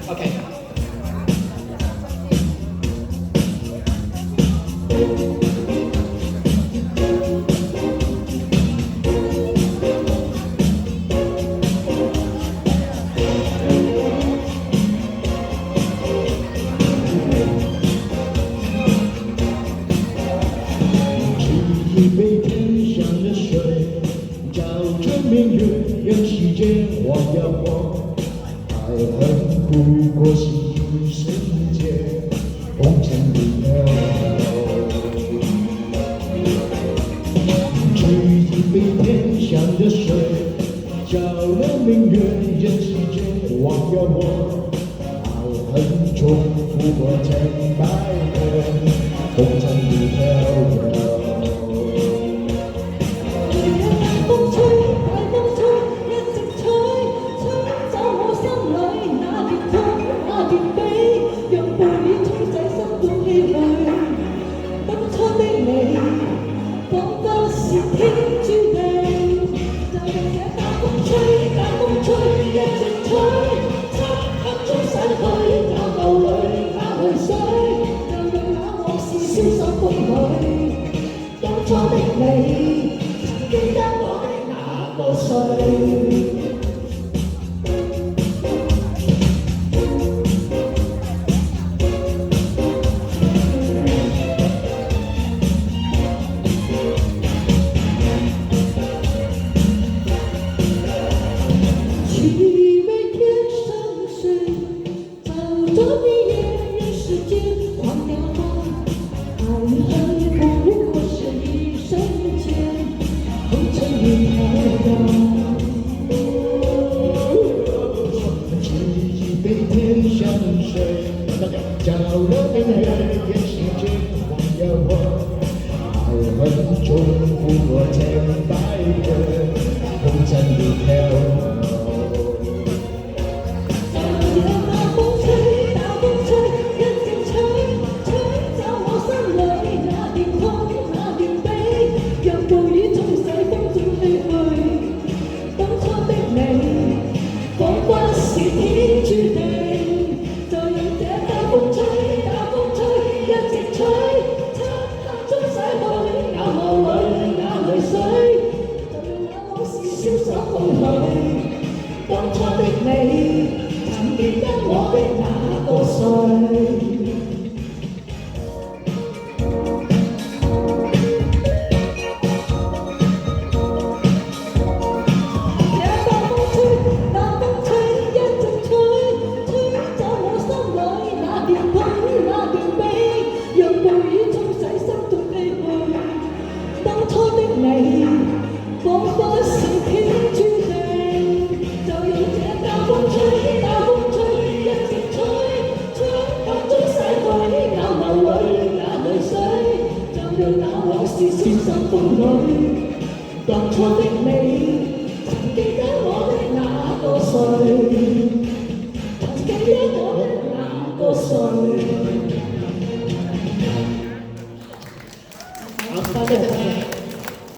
OK。一杯天上的水，照着明月，任世间晃呀晃。爱恨不过心世界，红尘里飘。沏一杯天上的水，照了明月，任世间晃呀晃。爱恨重复过千百遍，红尘里飘摇。初的你，曾記得我的那個誰？凄美天上水，照着你也人世間晃呀晃，愛恨不過是一瞬間，紅塵裏飄搖。沏一杯天上水，照了明月，任世間晃呀晃。愛恨重複過千百遍，紅塵裏飄搖。當初的你，曾記得我的那個誰？彷彿是天注定，就讓這大風吹，大風吹，一直吹，吹到終逝去，眼眸裏眼淚水，就讓那往事消失風裏。當初的你。